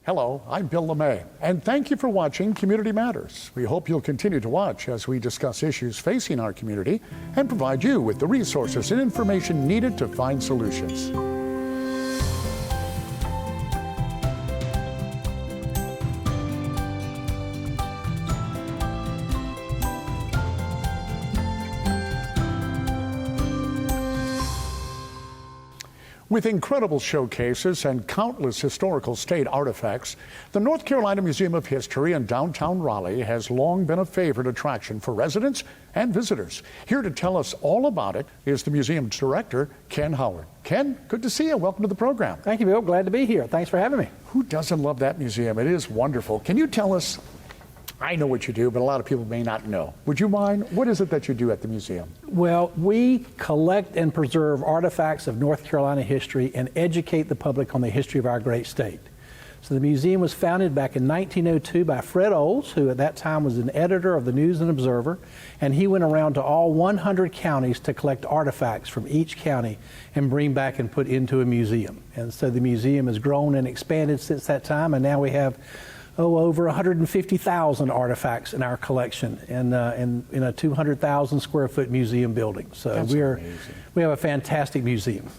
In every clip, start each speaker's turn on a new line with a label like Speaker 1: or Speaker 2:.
Speaker 1: Hello, I'm Bill LeMay, and thank you for watching Community Matters. We hope you'll continue to watch as we discuss issues facing our community and provide you with the resources and information needed to find solutions. With incredible showcases and countless historical state artifacts, the North Carolina Museum of History in downtown Raleigh has long been a favorite attraction for residents and visitors. Here to tell us all about it is the museum's director, Ken Howard. Ken, good to see you. Welcome to the program.
Speaker 2: Thank you, Bill. Glad to be here. Thanks for having me.
Speaker 1: Who doesn't love that museum? It is wonderful. Can you tell us, I know what you do, but a lot of people may not know. Would you mind? What is it that you do at the museum?
Speaker 2: Well, we collect and preserve artifacts of North Carolina history and educate the public on the history of our great state. So the museum was founded back in 1902 by Fred Olds, who at that time was an editor of the News and Observer, and he went around to all 100 counties to collect artifacts from each county and bring back and put into a museum. And so the museum has grown and expanded since that time, and now we have over 150,000 artifacts in our collection in a 200,000 square foot museum building. So we have a fantastic museum.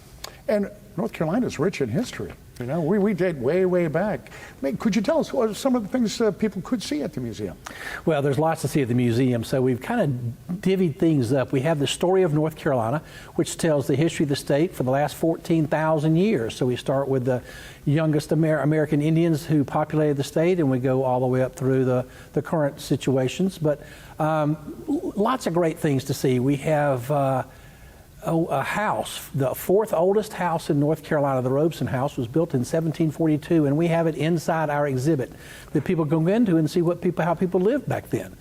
Speaker 1: And North Carolina's rich in history. You know, we date way back. I mean, could you tell us what are some of the things people could see at the museum?
Speaker 2: Well, there's lots to see at the museum, so we've kind of divvied things up. We have the story of North Carolina, which tells the history of the state for the last 14,000 years. So we start with the youngest American Indians who populated the state, and we go all the way up through the current situations. But lots of great things to see. We have a house, the fourth oldest house in North Carolina, the Robeson House, was built in 1742, and we have it inside our exhibit that people can go into and see how people lived back then.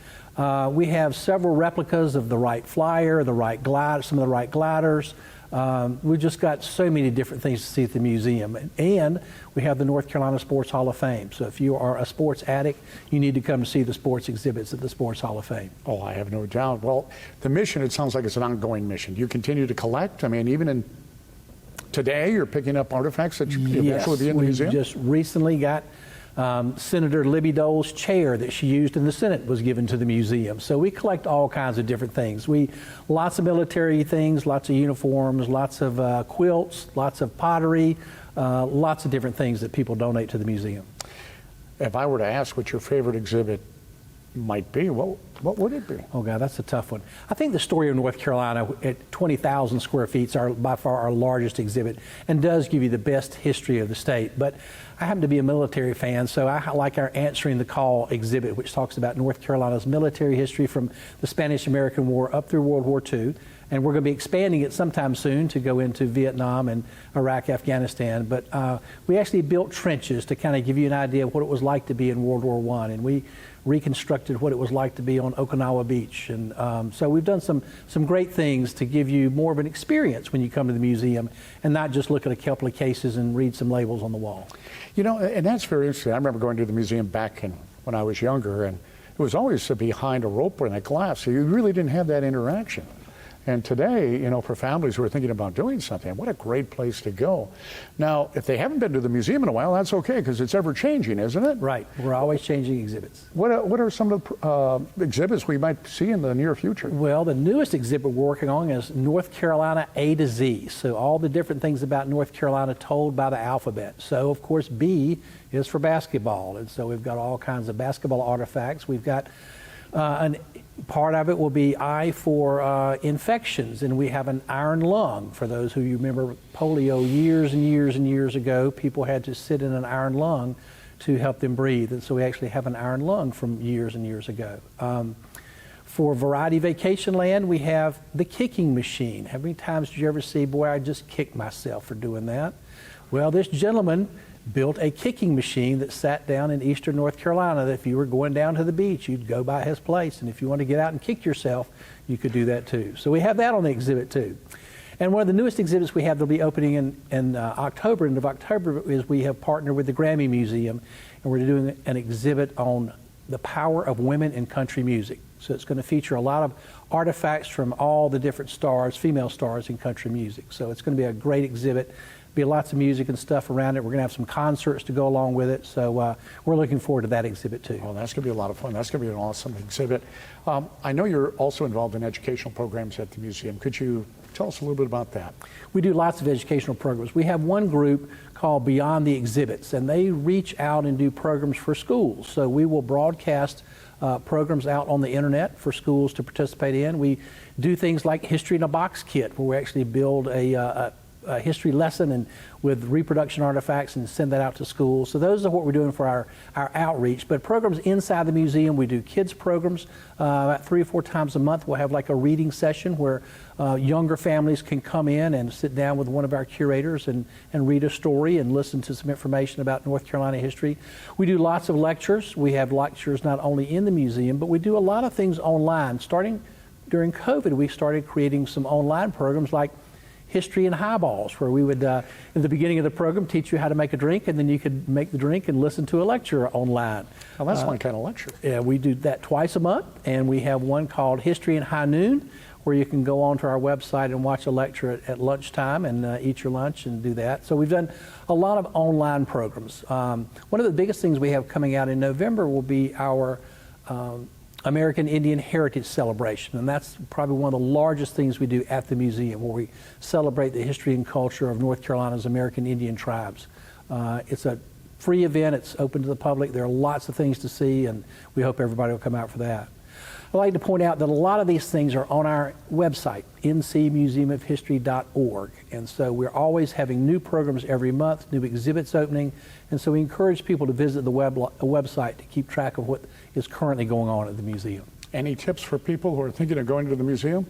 Speaker 2: We have several replicas of the Wright Flyer, the Wright Glider, some of the Wright Gliders. We've just got so many different things to see at the museum. And we have the North Carolina Sports Hall of Fame. So if you are a sports addict, you need to come to see the sports exhibits at the Sports Hall of Fame.
Speaker 1: Oh, I have no doubt. Well, the mission, it sounds like it's an ongoing mission. You continue to collect? I mean, even today, you're picking up artifacts that you eventually be in the museum?
Speaker 2: Yes, we just recently got Senator Libby Dole's chair that she used in the Senate was given to the museum. So we collect all kinds of different things. Lots of military things, lots of uniforms, lots of quilts, lots of pottery, lots of different things that people donate to the museum.
Speaker 1: If I were to ask what your favorite exhibit might be, what would it be?
Speaker 2: Oh God, that's a tough one. I think the story of North Carolina at 20,000 square feet is by far our largest exhibit and does give you the best history of the state. But I happen to be a military fan, so I like our Answering the Call exhibit, which talks about North Carolina's military history from the Spanish-American War up through World War II. And we're going to be expanding it sometime soon to go into Vietnam and Iraq, Afghanistan. But we actually built trenches to kind of give you an idea of what it was like to be in World War I. And we reconstructed what it was like to be on Okinawa Beach. And so we've done some great things to give you more of an experience when you come to the museum and not just look at a couple of cases and read some labels on the wall.
Speaker 1: You know, and that's very interesting. I remember going to the museum back when I was younger, and it was always behind a rope or in a glass, so you really didn't have that interaction. And today, you know, for families who are thinking about doing something, what a great place to go. Now, if they haven't been to the museum in a while, that's okay, because it's ever changing, isn't it?
Speaker 2: Right. We're always changing exhibits.
Speaker 1: What are some of the exhibits we might see in the near future?
Speaker 2: Well, the newest exhibit we're working on is North Carolina A to Z. So all the different things about North Carolina told by the alphabet. So, of course, B is for basketball. And so we've got all kinds of basketball artifacts. We've got part of it will be I for infections, and we have an iron lung. For those who you remember polio years and years and years ago, people had to sit in an iron lung to help them breathe, and so we actually have an iron lung from years and years ago. For Variety Vacation Land, we have the kicking machine. How many times did you ever see, boy, I just kicked myself for doing that? Well, this gentleman built a kicking machine that sat down in eastern North Carolina, that if you were going down to the beach, you'd go by his place, and if you want to get out and kick yourself, you could do that too. So we have that on the exhibit too. And one of the newest exhibits we have that'll be opening in October, end of October, is we have partnered with the Grammy Museum, and we're doing an exhibit on the power of women in country music. So it's going to feature a lot of artifacts from all the different stars, female stars in country music. So it's going to be a great exhibit be lots of music and stuff around it. We're going to have some concerts to go along with it. So we're looking forward to that exhibit too.
Speaker 1: Well, that's going to be a lot of fun. That's going to be an awesome exhibit. I know you're also involved in educational programs at the museum. Could you tell us a little bit about that?
Speaker 2: We do lots of educational programs. We have one group called Beyond the Exhibits, and they reach out and do programs for schools. So we will broadcast programs out on the internet for schools to participate in. We do things like History in a Box kit, where we actually build a history lesson and with reproduction artifacts and send that out to schools. So those are what we're doing for our outreach. But programs inside the museum, we do kids programs about 3 or 4 times a month. We'll have like a reading session where younger families can come in and sit down with one of our curators and read a story and listen to some information about North Carolina history. We do lots of lectures. We have lectures not only in the museum, but we do a lot of things online. Starting during COVID, we started creating some online programs like History and Highballs, where we would, in the beginning of the program, teach you how to make a drink, and then you could make the drink and listen to a lecture online.
Speaker 1: Well, that's one kind of lecture.
Speaker 2: Yeah, we do that twice a month, and we have one called History in High Noon, where you can go onto our website and watch a lecture at lunchtime and eat your lunch and do that. So we've done a lot of online programs. One of the biggest things we have coming out in November will be our American Indian Heritage Celebration, and that's probably one of the largest things we do at the museum, where we celebrate the history and culture of North Carolina's American Indian tribes. It's a free event. It's open to the public. There are lots of things to see, and we hope everybody will come out for that. I'd like to point out that a lot of these things are on our website, ncmuseumofhistory.org, and so we're always having new programs every month, new exhibits opening, and so we encourage people to visit the website to keep track of what is currently going on at the museum.
Speaker 1: Any tips for people who are thinking of going to the museum?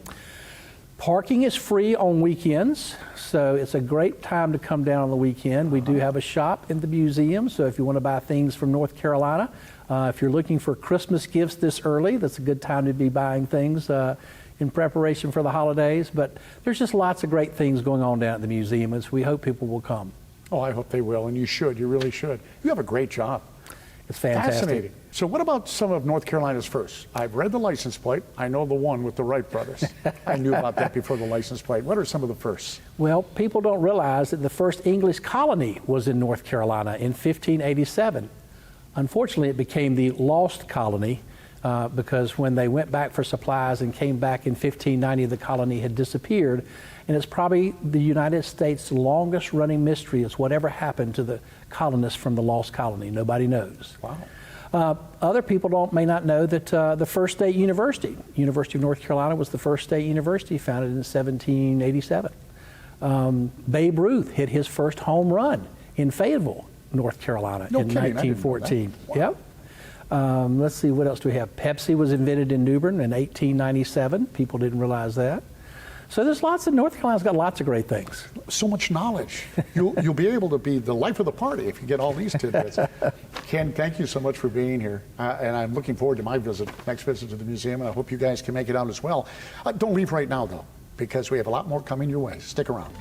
Speaker 2: Parking is free on weekends, so it's a great time to come down on the weekend. We do have a shop in the museum, so if you want to buy things from North Carolina, if you're looking for Christmas gifts this early, that's a good time to be buying things in preparation for the holidays. But there's just lots of great things going on down at the museum, and so we hope people will come.
Speaker 1: Oh, I hope they will, and you should. You really should. You have a great job.
Speaker 2: It's fantastic.
Speaker 1: Fascinating. So what about some of North Carolina's firsts? I've read the license plate. I know the one with the Wright brothers. I knew about that before the license plate. What are some of the firsts?
Speaker 2: Well, people don't realize that the first English colony was in North Carolina in 1587. Unfortunately, it became the lost colony because when they went back for supplies and came back in 1590, the colony had disappeared. And it's probably the United States' longest running mystery is whatever happened to the colonists from the lost colony. Nobody knows.
Speaker 1: Wow.
Speaker 2: Other people may not know that the first state university, University of North Carolina, was the first state university founded in 1787. Babe Ruth hit his first home run in Fayetteville, North Carolina in 1914.
Speaker 1: Wow.
Speaker 2: Yep. Let's see, what else do we have? Pepsi was invented in New Bern in 1897. People didn't realize that. So there's North Carolina's got lots of great things.
Speaker 1: So much knowledge. You'll be able to be the life of the party if you get all these tidbits. Ken, thank you so much for being here. And I'm looking forward to my next visit to the museum, and I hope you guys can make it out as well. Don't leave right now, though, because we have a lot more coming your way. Stick around.